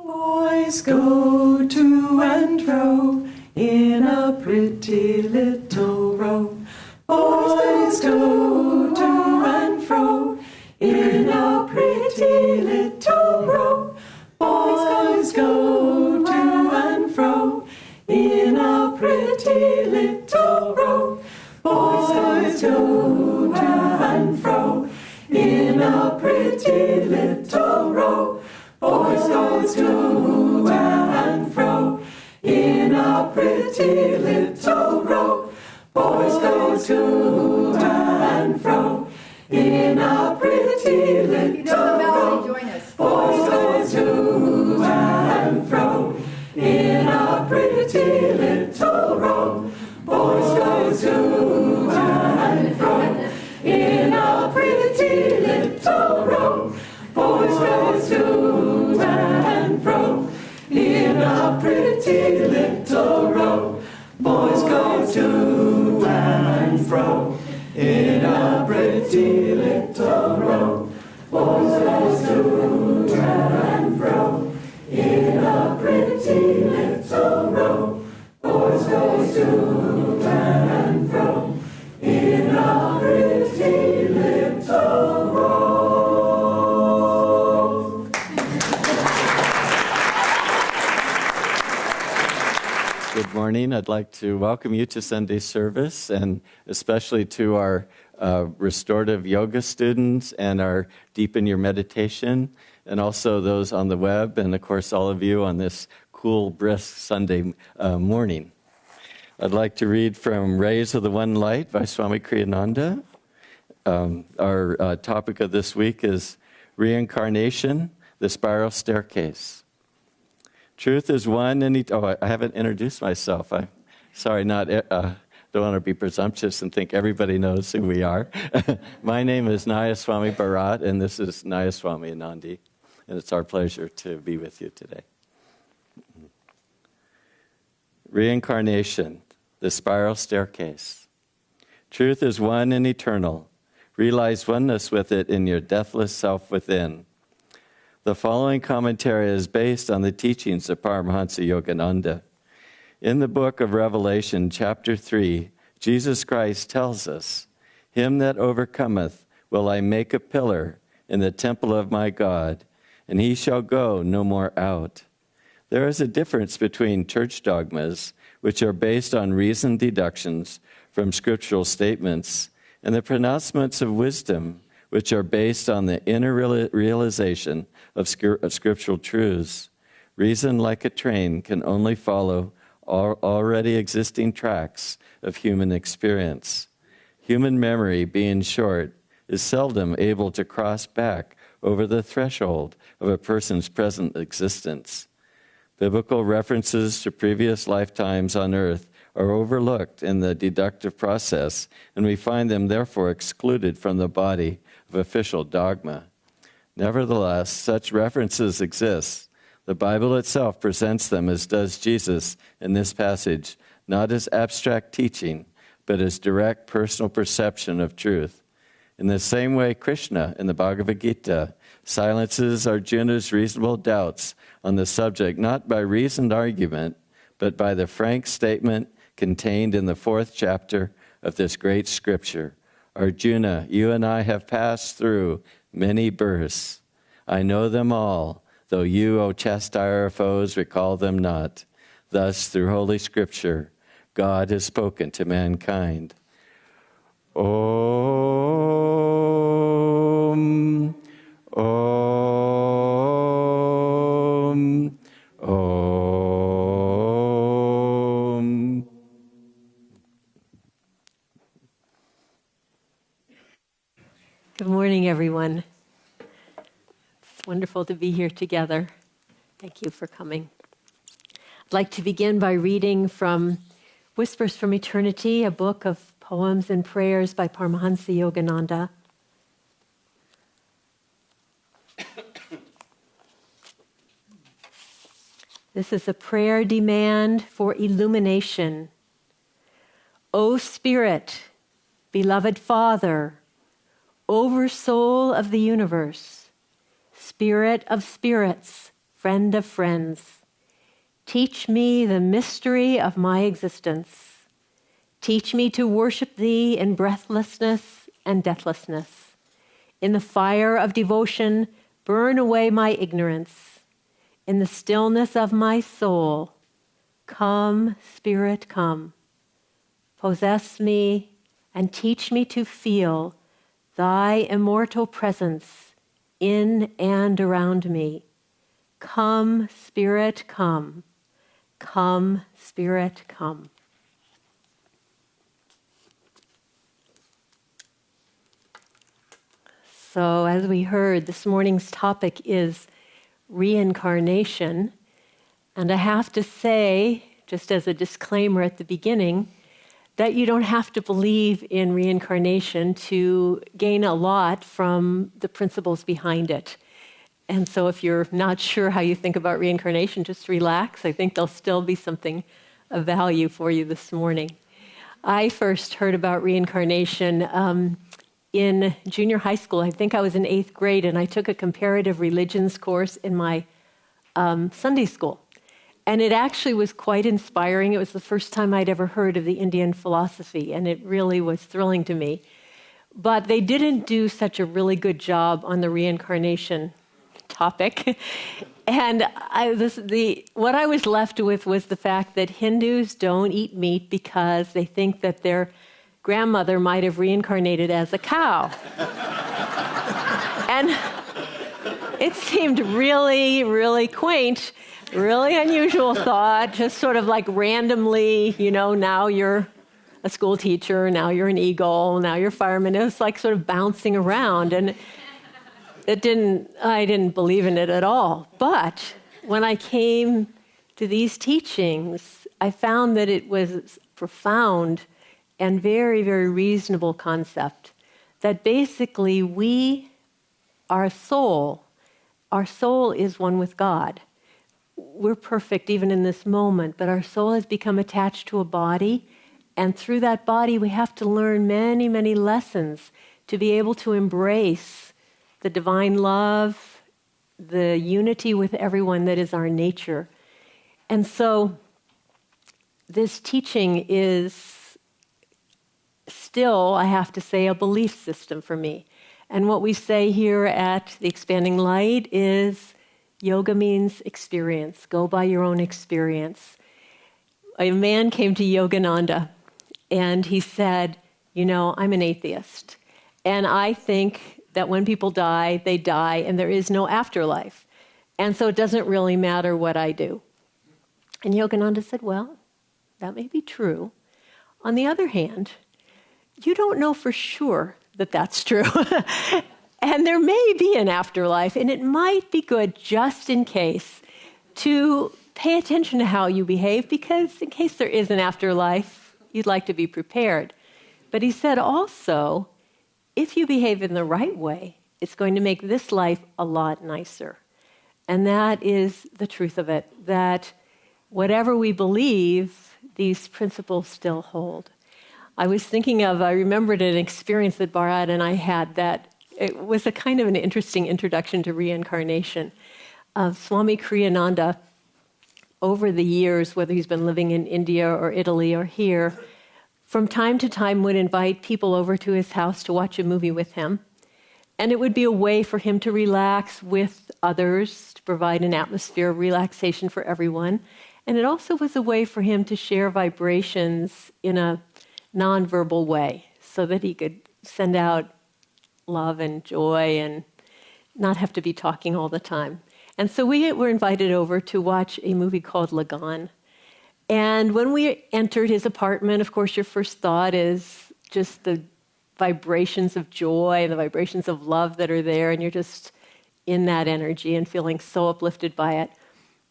Boys go to and fro in a pretty little row. Boys go to and fro in a pretty little row. Boys go to and fro in a pretty little row. Boys go to and fro in a pretty little row. Boys go to and fro in a pretty little row. Boys go to and fro in a pretty little row. Boys go to and fro in a pretty little row. Boys go to and fro in a pretty little row. Boys go to and fro in a pretty little row. Boys go to and fro in a pretty little row. Boys go to and fro in a pretty little row. Boys go to and fro in a pretty little row. Good morning. I'd like to welcome you to Sunday service, and especially to our restorative yoga students and our Deepen Your Meditation, and also those on the web, and of course all of you on this cool, brisk Sunday morning. I'd like to read from Rays of the One Light by Swami Ananda. Our topic of this week is Reincarnation, the Spiral Staircase. Truth is one and I haven't introduced myself. Don't want to be presumptuous and think everybody knows who we are. My name is Naya Swami Bharat, and this is Naya Swami Anandi, and it's our pleasure to be with you today. Reincarnation, the Spiral Staircase. Truth is one and eternal. Realize oneness with it in your deathless self within. The following commentary is based on the teachings of Paramahansa Yogananda. In the book of Revelation, chapter 3, Jesus Christ tells us, "Him that overcometh will I make a pillar in the temple of my God, and he shall go no more out." There is a difference between church dogmas, which are based on reasoned deductions from scriptural statements, and the pronouncements of wisdom, which are based on the inner realization of scriptural truths. Reason, like a train, can only follow already existing tracks of human experience. Human memory, being short, is seldom able to cross back over the threshold of a person's present existence. Biblical references to previous lifetimes on earth are overlooked in the deductive process, and we find them therefore excluded from the body of official dogma. Nevertheless, such references exist. The Bible itself presents them, as does Jesus in this passage, not as abstract teaching, but as direct personal perception of truth. In the same way, Krishna in the Bhagavad Gita silences Arjuna's reasonable doubts on the subject not by reasoned argument, but by the frank statement contained in the 4th chapter of this great scripture. Arjuna, you and I have passed through many births. I know them all, though you, O chastier of foes, recall them not. Thus, through Holy Scripture, God has spoken to mankind. Om, Om, Om. Good morning, everyone. It's wonderful to be here together. Thank you for coming. I'd like to begin by reading from Whispers from Eternity, a book of poems and prayers by Paramahansa Yogananda. This is a prayer demand for illumination. O Spirit, beloved Father, Oversoul of the universe, Spirit of spirits, friend of friends. Teach me the mystery of my existence. Teach me to worship thee in breathlessness and deathlessness. In the fire of devotion, burn away my ignorance. In the stillness of my soul, come, Spirit, come. Possess me and teach me to feel thy immortal presence in and around me. Come, Spirit, come. Come, Spirit, come. So, as we heard, this morning's topic is reincarnation. And I have to say, just as a disclaimer at the beginning, that you don't have to believe in reincarnation to gain a lot from the principles behind it. And so if you're not sure how you think about reincarnation, just relax. I think there'll still be something of value for you this morning. I first heard about reincarnation in junior high school. I think I was in 8th grade, and I took a comparative religions course in my Sunday school. And it actually was quite inspiring. It was the first time I'd ever heard of the Indian philosophy, and it really was thrilling to me. But they didn't do such a really good job on the reincarnation topic. And what I was left with was the fact that Hindus don't eat meat because they think that their grandmother might have reincarnated as a cow. And it seemed really, really quaint. Really unusual thought, just sort of like randomly, now you're a school teacher, now you're an eagle, now you're a fireman. It was like sort of bouncing around, and I didn't believe in it at all. But when I came to these teachings, I found that it was profound and very, very reasonable concept, that basically our soul is one with God. We're perfect even in this moment, but our soul has become attached to a body, and through that body we have to learn many, many lessons to be able to embrace the divine love, the unity with everyone that is our nature. And so this teaching is still, I have to say, a belief system for me. And what we say here at the Expanding Light is yoga means experience. Go by your own experience. A man came to Yogananda and he said, I'm an atheist. And I think that when people die, they die and there is no afterlife. And so it doesn't really matter what I do. And Yogananda said, well, that may be true. On the other hand, you don't know for sure that that's true. And there may be an afterlife, and it might be good just in case to pay attention to how you behave, because in case there is an afterlife, you'd like to be prepared. But he said also, if you behave in the right way, it's going to make this life a lot nicer. And that is the truth of it, that whatever we believe, these principles still hold. I remembered an experience that Bharat and I had that it was a kind of an interesting introduction to reincarnation. Swami Kriyananda, over the years, whether he's been living in India or Italy or here, from time to time would invite people over to his house to watch a movie with him. And it would be a way for him to relax with others, to provide an atmosphere of relaxation for everyone. And it also was a way for him to share vibrations in a nonverbal way so that he could send out love and joy and not have to be talking all the time. And so we were invited over to watch a movie called Lagan. And when we entered his apartment, of course, your first thought is just the vibrations of joy and the vibrations of love that are there, and you're just in that energy and feeling so uplifted by it.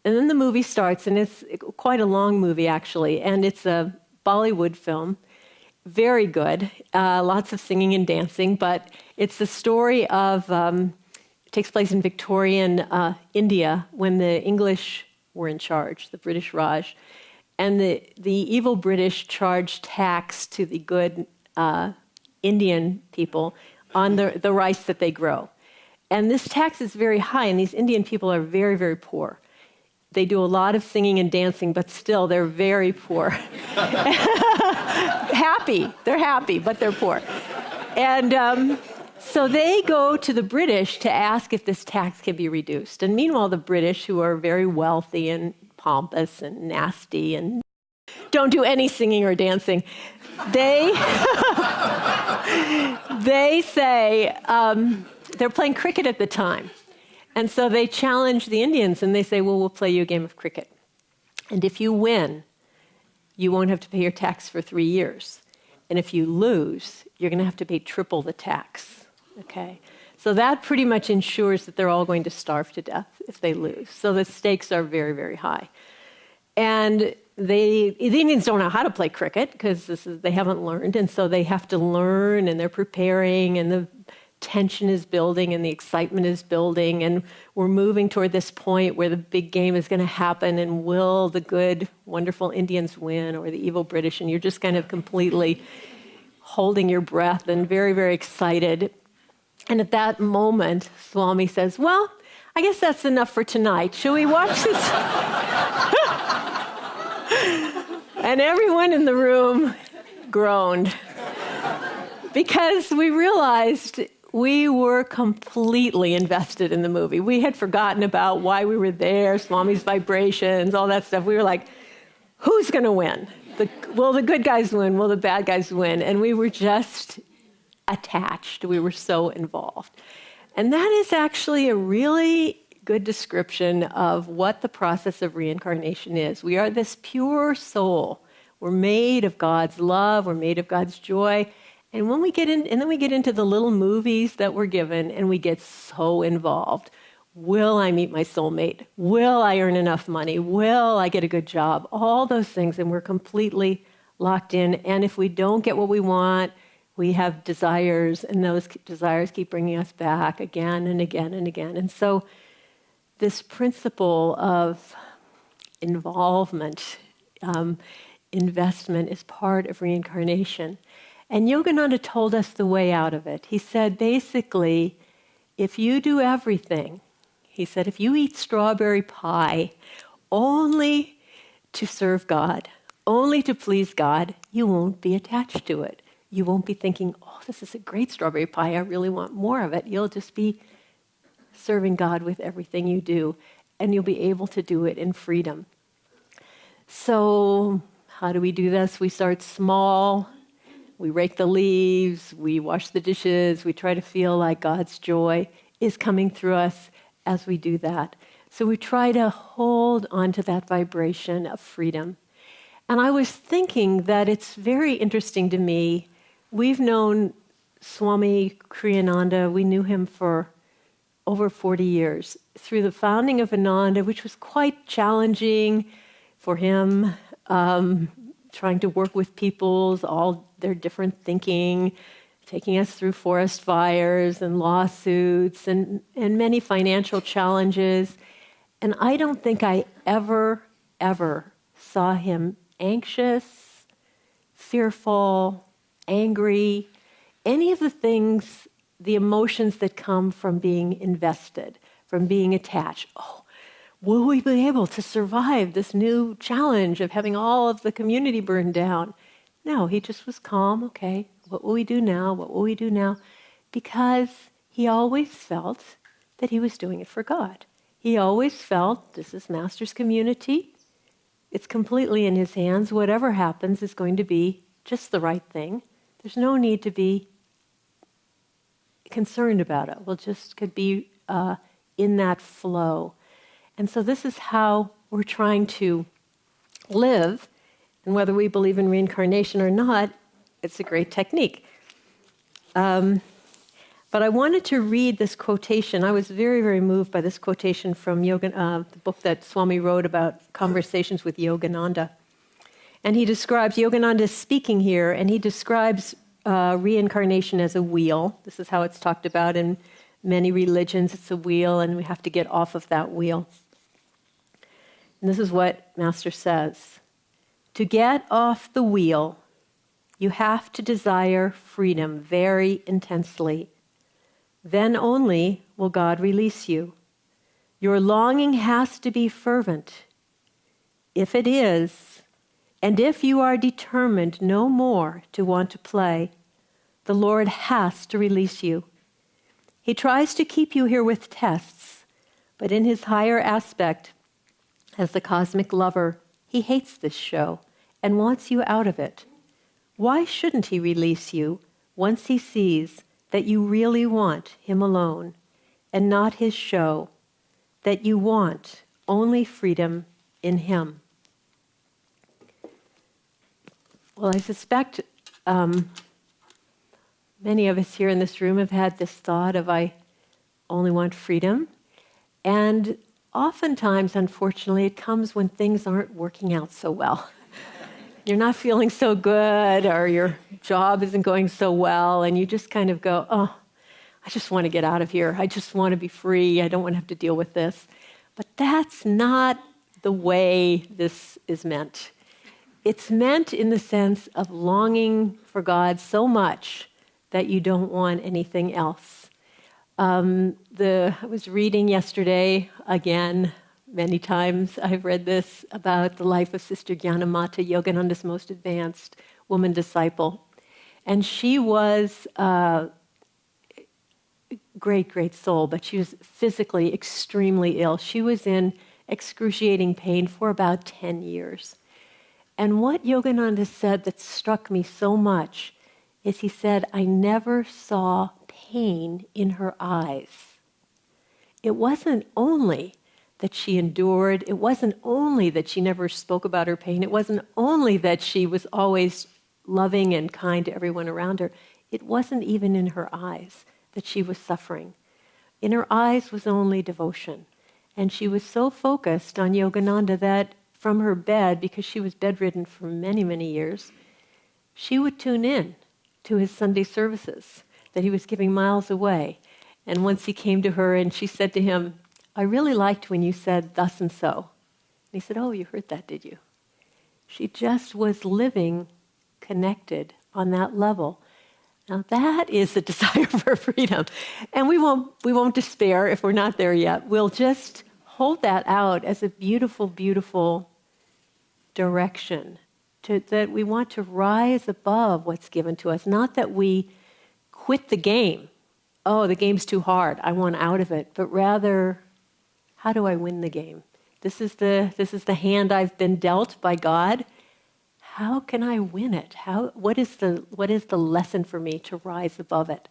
And then the movie starts, and it's quite a long movie, actually, and it's a Bollywood film. Very good, lots of singing and dancing, but it's the story of, it takes place in Victorian India when the English were in charge, the British Raj, and the evil British charged tax to the good Indian people on the rice that they grow. And this tax is very high, and these Indian people are very, very poor. They do a lot of singing and dancing, but still they're very poor. Happy. They're happy, but they're poor. And so they go to the British to ask if this tax can be reduced. And meanwhile, the British, who are very wealthy and pompous and nasty and don't do any singing or dancing, they say, they're playing cricket at the time. And so they challenge the Indians and they say, well, we'll play you a game of cricket. And if you win, you won't have to pay your tax for 3 years. And if you lose, you're going to have to pay triple the tax. Okay? So that pretty much ensures that they're all going to starve to death if they lose. So the stakes are very, very high. And the Indians don't know how to play cricket because they haven't learned. And so they have to learn and they're preparing and the tension is building and the excitement is building, and we're moving toward this point where the big game is going to happen, and will the good, wonderful Indians win or the evil British? And you're just kind of completely holding your breath and very, very excited. And at that moment, Swami says, well, I guess that's enough for tonight. Shall we watch this? And everyone in the room groaned because we realized we were completely invested in the movie. We had forgotten about why we were there, Swami's vibrations, all that stuff. We were like, who's going to win? Will the good guys win? Will the bad guys win? And we were just attached. We were so involved. And that is actually a really good description of what the process of reincarnation is. We are this pure soul. We're made of God's love. We're made of God's joy. And when we get in, and then we get into the little movies that we're given, and we get so involved. Will I meet my soulmate? Will I earn enough money? Will I get a good job? All those things, and we're completely locked in. And if we don't get what we want, we have desires, and those desires keep bringing us back again and again and again. And so this principle of involvement, investment, is part of reincarnation. And Yogananda told us the way out of it. He said, basically, if you do everything, he said, if you eat strawberry pie only to serve God, only to please God, you won't be attached to it. You won't be thinking, oh, this is a great strawberry pie, I really want more of it. You'll just be serving God with everything you do, and you'll be able to do it in freedom. So how do we do this? We start small. We rake the leaves, we wash the dishes, we try to feel like God's joy is coming through us as we do that. So we try to hold onto that vibration of freedom. And I was thinking that it's very interesting to me. We've known Swami Kriyananda, we knew him for over 40 years. Through the founding of Ananda, which was quite challenging for him, trying to work with people's all their different thinking, taking us through forest fires and lawsuits and many financial challenges. And I don't think I ever saw him anxious, fearful, angry, any of the things, the emotions that come from being invested, from being attached. Oh, will we be able to survive this new challenge of having all of the community burned down? No, he just was calm. Okay, what will we do now? What will we do now? Because he always felt that he was doing it for God. He always felt, this is Master's community. It's completely in his hands. Whatever happens is going to be just the right thing. There's no need to be concerned about it. We'll just could be in that flow. And so this is how we're trying to live. And whether we believe in reincarnation or not, it's a great technique. But I wanted to read this quotation. I was very, very moved by this quotation from the book that Swami wrote about conversations with Yogananda. And he describes, Yogananda is speaking here, and he describes reincarnation as a wheel. This is how it's talked about in many religions. It's a wheel, and we have to get off of that wheel. And this is what Master says. To get off the wheel, you have to desire freedom very intensely. Then only will God release you. Your longing has to be fervent. If it is, and if you are determined no more to want to play, the Lord has to release you. He tries to keep you here with tests, but in his higher aspect, as the cosmic lover, he hates this show and wants you out of it. Why shouldn't he release you once he sees that you really want him alone and not his show, that you want only freedom in him? Well, I suspect many of us here in this room have had this thought of, I only want freedom. And oftentimes, unfortunately, it comes when things aren't working out so well. You're not feeling so good, or your job isn't going so well, and you just kind of go, oh, I just want to get out of here. I just want to be free. I don't want to have to deal with this. But that's not the way this is meant. It's meant in the sense of longing for God so much that you don't want anything else. I was reading yesterday, again, many times I've read this, about the life of Sister Gyanamata, Yogananda's most advanced woman disciple. And she was a great, great soul, but she was physically extremely ill. She was in excruciating pain for about 10 years. And what Yogananda said that struck me so much is he said, I never saw pain in her eyes. It wasn't only that she endured, it wasn't only that she never spoke about her pain, it wasn't only that she was always loving and kind to everyone around her, it wasn't even in her eyes that she was suffering. In her eyes was only devotion. And she was so focused on Yogananda that from her bed, because she was bedridden for many, many years, she would tune in to his Sunday services that he was giving miles away. And once he came to her and she said to him, I really liked when you said thus and so. And he said, oh, you heard that, did you? She just was living connected on that level. Now that is the desire for freedom. And we won't despair if we're not there yet. We'll just hold that out as a beautiful, beautiful direction, that we want to rise above what's given to us. Not that we quit the game. Oh, the game's too hard. I want out of it. But rather, how do I win the game? This is the hand I've been dealt by God. How can I win it? What is the lesson for me to rise above it?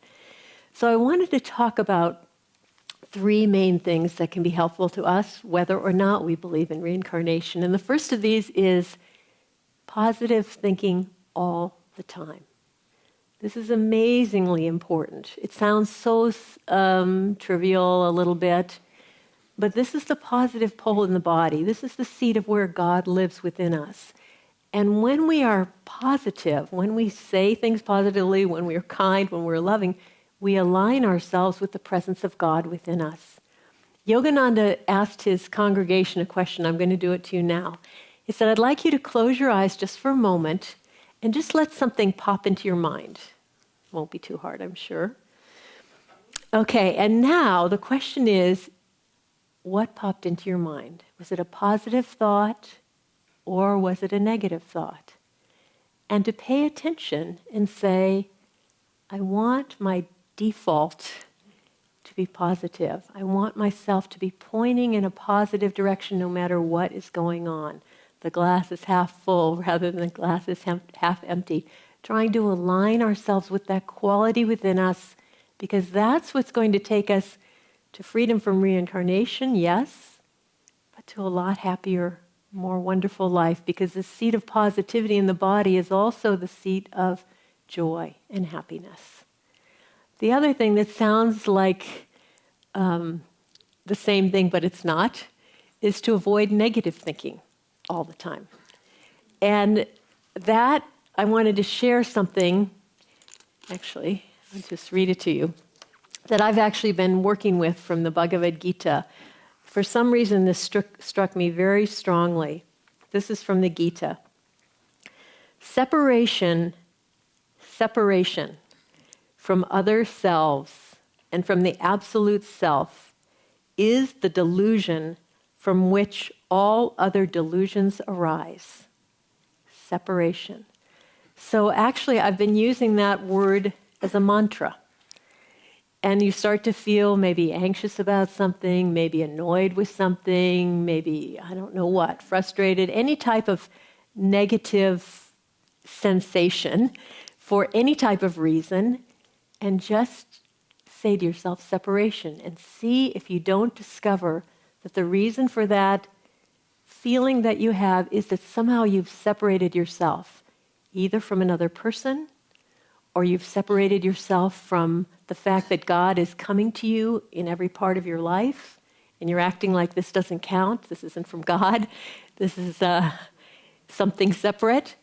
So I wanted to talk about 3 main things that can be helpful to us, whether or not we believe in reincarnation. And the first of these is positive thinking all the time. This is amazingly important. It sounds so trivial a little bit, but this is the positive pole in the body. This is the seat of where God lives within us. And when we are positive, when we say things positively, when we're kind, when we're loving, we align ourselves with the presence of God within us. Yogananda asked his congregation a question. I'm going to do it to you now. He said, I'd like you to close your eyes just for a moment and just let something pop into your mind. Won't be too hard, I'm sure. Okay, and now the question is, what popped into your mind? Was it a positive thought or was it a negative thought? And to pay attention and say, I want my default to be positive. I want myself to be pointing in a positive direction no matter what is going on. The glass is half full rather than the glass is half empty. Trying to align ourselves with that quality within us, because that's what's going to take us to freedom from reincarnation, yes, but to a lot happier, more wonderful life, because the seat of positivity in the body is also the seat of joy and happiness. The other thing that sounds like the same thing, but it's not, is to avoid negative thinking all the time. And that, I wanted to share something, actually, I'll just read it to you, that I've actually been working with from the Bhagavad Gita. For some reason, this struck me very strongly. This is from the Gita. Separation from other selves and from the absolute self is the delusion from which all other delusions arise. Separation. So actually, I've been using that word as a mantra. And you start to feel maybe anxious about something, maybe annoyed with something, maybe, I don't know what, frustrated, any type of negative sensation for any type of reason, and just say to yourself, separation, and see if you don't discover that the reason for that feeling that you have is that somehow you've separated yourself, either from another person, or you've separated yourself from the fact that God is coming to you in every part of your life, and you're acting like this doesn't count, this isn't from God, this is something separate.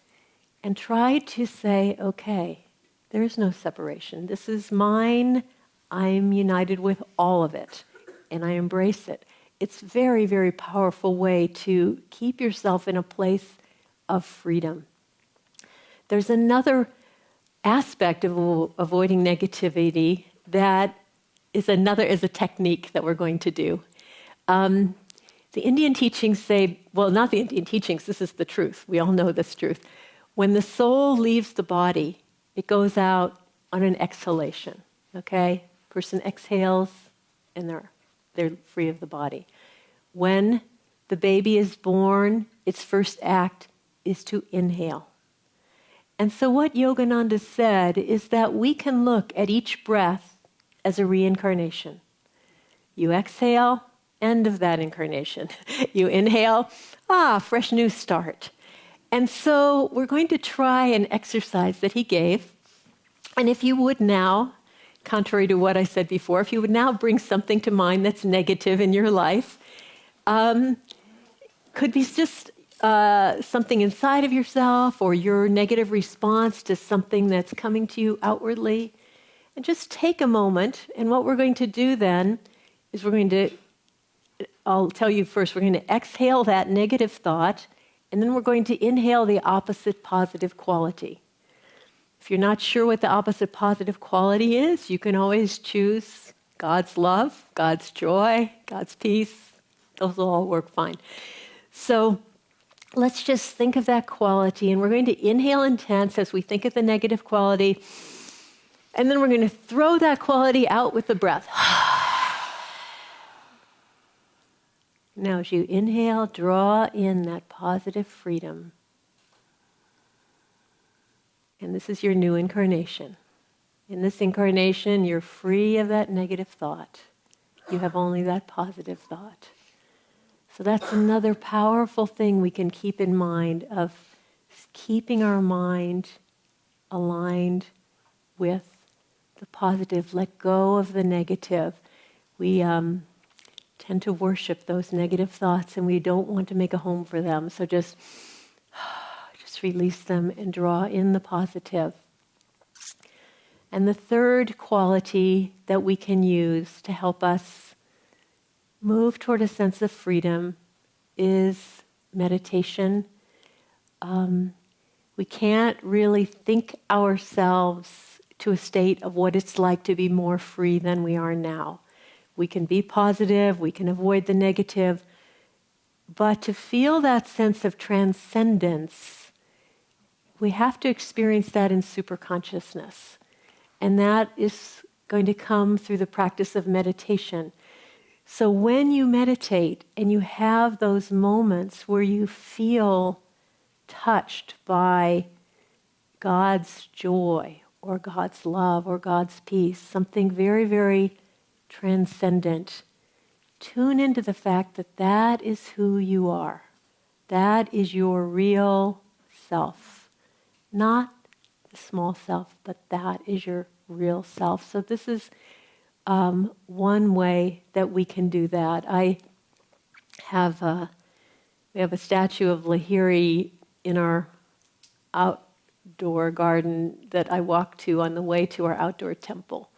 And try to say, okay, there is no separation. This is mine. I'm united with all of it, and I embrace it. It's a very, very powerful way to keep yourself in a place of freedom. There's another aspect of avoiding negativity that is a technique that we're going to do. The Indian teachings say, well, not the Indian teachings, this is the truth. We all know this truth. When the soul leaves the body, it goes out on an exhalation, okay? Person exhales and they're free of the body. When the baby is born, its first act is to inhale. And so what Yogananda said is that we can look at each breath as a reincarnation. You exhale, end of that incarnation. You inhale, fresh new start. And so we're going to try an exercise that he gave. And if you would now, contrary to what I said before, if you would now bring something to mind that's negative in your life, could be just something inside of yourself or your negative response to something that's coming to you outwardly. And just take a moment. And what we're going to do then is I'll tell you first, we're going to exhale that negative thought, and then we're going to inhale the opposite positive quality. If you're not sure what the opposite positive quality is, you can always choose God's love, God's joy, God's peace. Those will all work fine. So let's just think of that quality, and we're going to inhale intense as we think of the negative quality, and then we're going to throw that quality out with the breath. Now, as you inhale, draw in that positive freedom. And this is your new incarnation. In this incarnation, you're free of that negative thought. You have only that positive thought. So that's another powerful thing we can keep in mind of keeping our mind aligned with the positive. Let go of the negative. We tend to worship those negative thoughts, and we don't want to make a home for them. So just release them and draw in the positive. And the third quality that we can use to help us move toward a sense of freedom is meditation. We can't really think ourselves to a state of what it's like to be more free than we are now. We can be positive, we can avoid the negative, but to feel that sense of transcendence, we have to experience that in superconsciousness. And that is going to come through the practice of meditation. So when you meditate and you have those moments where you feel touched by God's joy or God's love or God's peace, something very, very transcendent, tune into the fact that that is who you are. That is your real self. Not the small self, but that is your real self. So this is one way that we can do that. We have a statue of Lahiri in our outdoor garden that I walk to on the way to our outdoor temple.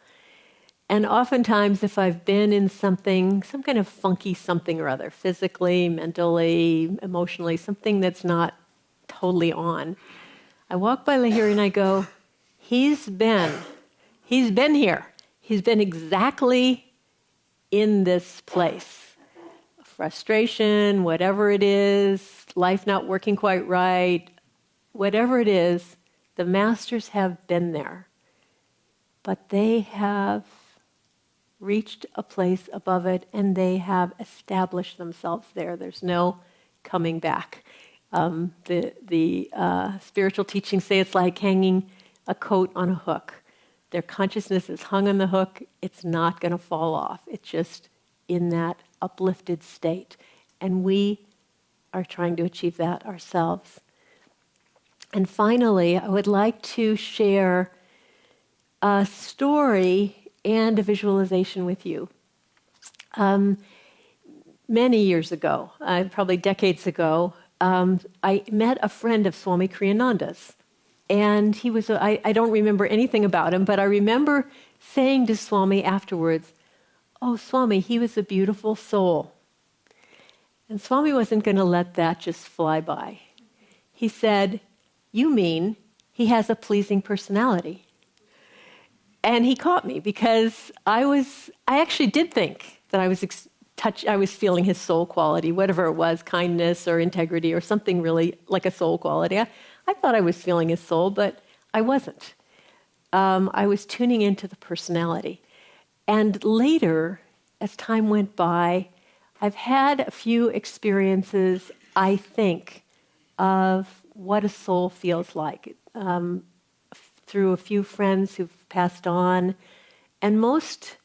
And oftentimes, if I've been in some kind of funky something or other, physically, mentally, emotionally, something that's not totally on, I walk by Lahiri and I go, he's been here. He's been exactly in this place. Frustration, whatever it is, life not working quite right, whatever it is, the masters have been there. But they have reached a place above it, and they have established themselves there. There's no coming back. The spiritual teachings say it's like hanging a coat on a hook. Their consciousness is hung on the hook. It's not going to fall off. It's just in that uplifted state. And we are trying to achieve that ourselves. And finally, I would like to share a story and a visualization with you. Many years ago, probably decades ago, I met a friend of Swami Kriyananda's. And he was, I don't remember anything about him, but I remember saying to Swami afterwards, "Oh, Swami, he was a beautiful soul." And Swami wasn't going to let that just fly by. He said, "You mean he has a pleasing personality?" And he caught me because I actually did think that I was feeling his soul quality, whatever it was, kindness or integrity or something really like a soul quality. I thought I was feeling his soul, but I wasn't. I was tuning into the personality. And later, as time went by, I've had a few experiences, I think, of what a soul feels like through a few friends who've passed on. And most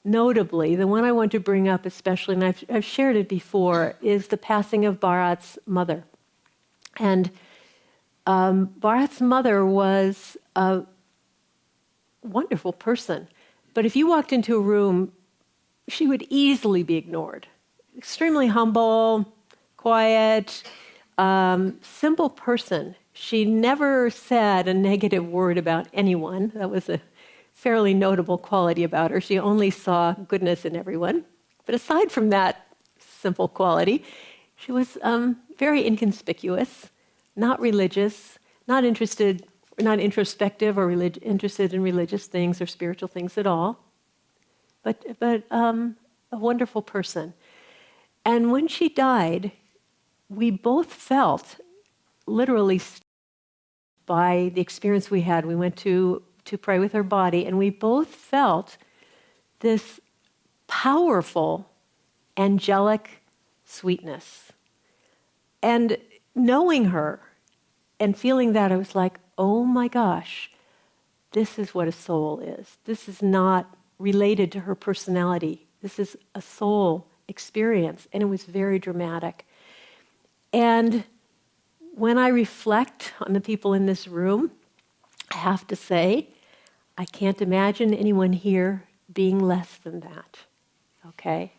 notably, the one I want to bring up especially, and I've shared it before, is the passing of Bharat's mother. And Bharat's mother was a wonderful person. But if you walked into a room, she would easily be ignored. Extremely humble, quiet, simple person. She never said a negative word about anyone. That was a fairly notable quality about her. She only saw goodness in everyone. But aside from that simple quality, she was very inconspicuous, not religious, not introspective or interested in religious things or spiritual things at all, but a wonderful person. And when she died, we both felt, literally by the experience we had, we went to pray with her body, and we both felt this powerful angelic sweetness. And knowing her and feeling that, I was like, oh my gosh, this is what a soul is. This is not related to her personality. This is a soul experience. And it was very dramatic. And when I reflect on the people in this room, I have to say, I can't imagine anyone here being less than that. Okay?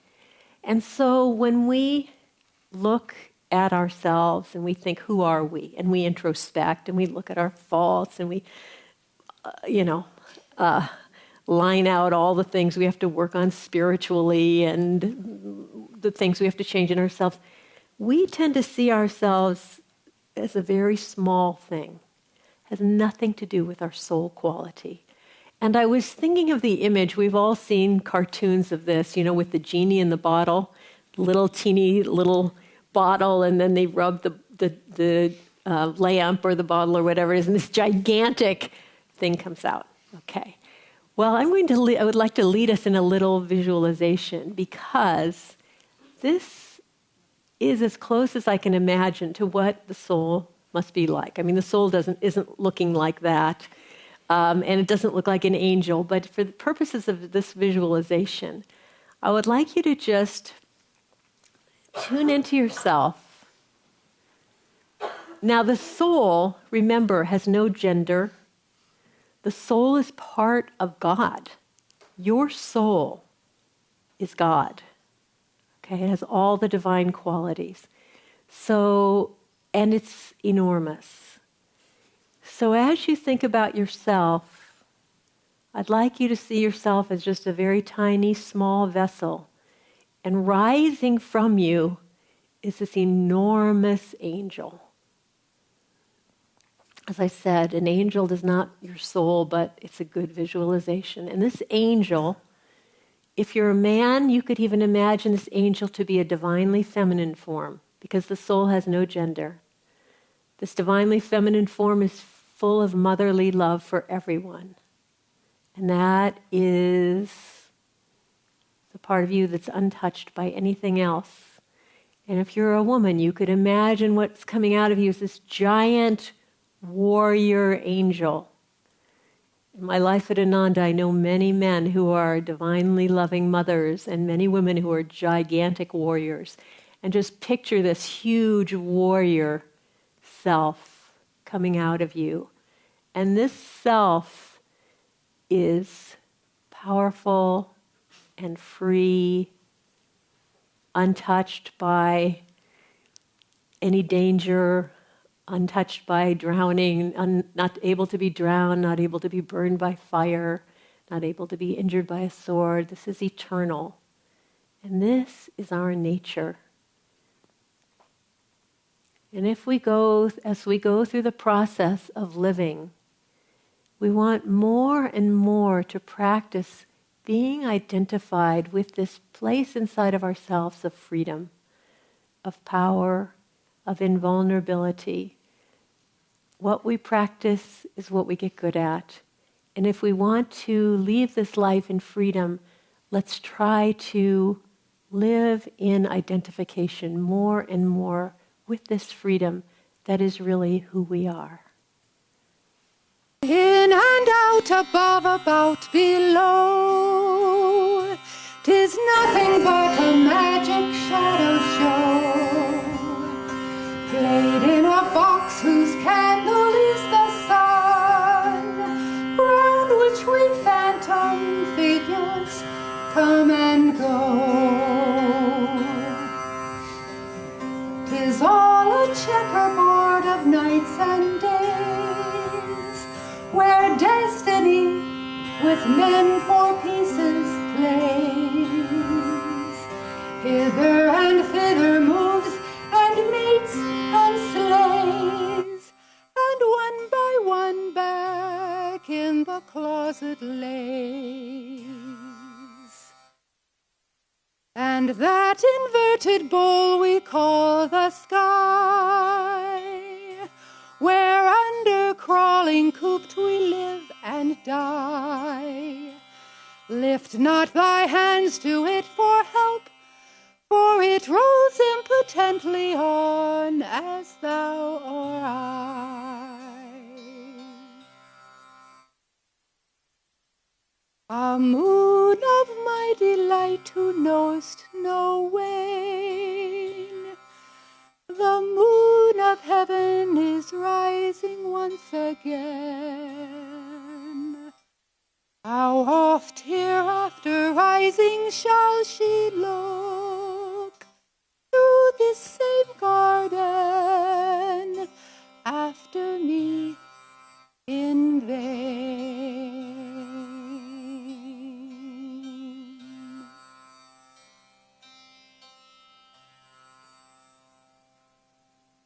And so when we look at ourselves and we think, who are we? And we introspect and we look at our faults and we, line out all the things we have to work on spiritually and the things we have to change in ourselves. We tend to see ourselves as a very small thing. It has nothing to do with our soul quality. And I was thinking of the image, we've all seen cartoons of this, with the genie in the bottle, little teeny little bottle, and then they rub the lamp or the bottle or whatever it is, and this gigantic thing comes out. Okay. Well, I would like to lead us in a little visualization, because this is as close as I can imagine to what the soul must be like. I mean, the soul isn't looking like that, and it doesn't look like an angel, but for the purposes of this visualization, I would like you to just tune into yourself. Now, the soul, remember, has no gender. The soul is part of God. Your soul is God. Okay, it has all the divine qualities. And it's enormous. So as you think about yourself, I'd like you to see yourself as just a very tiny, small vessel. And rising from you is this enormous angel. As I said, an angel is not your soul, but it's a good visualization. And this angel If you're a man, you could even imagine this angel to be a divinely feminine form, because the soul has no gender. This divinely feminine form is full of motherly love for everyone. And that is the part of you that's untouched by anything else. And if you're a woman, you could imagine what's coming out of you is this giant warrior angel. In my life at Ananda, I know many men who are divinely loving mothers and many women who are gigantic warriors. And just picture this huge warrior self coming out of you. And this self is powerful and free, untouched by any danger, untouched by drowning, not able to be drowned, not able to be burned by fire, not able to be injured by a sword. This is eternal. And this is our nature. And as we go through the process of living, we want more and more to practice being identified with this place inside of ourselves of freedom, of power, of invulnerability. What we practice is what we get good at. And if we want to leave this life in freedom, let's try to live in identification more and more with this freedom that is really who we are. In and out, above, about, below, 'tis nothing but a magic shadow show, played in a box whose candle is the sun, round which we phantom figures come and go. 'Tis all a checkerboard of nights and days, where destiny with men for pieces plays. Hither and thither moves and mates and slays, and one by one back in the closet lays. And that inverted bowl we call the sky, where under crawling cooped we live and die. Lift not thy hands to it for help, for it rolls impotently on as thou or I. A moon of my delight who know'st no wane, the moon of heaven is rising once again. How oft hereafter rising shall she look through this same garden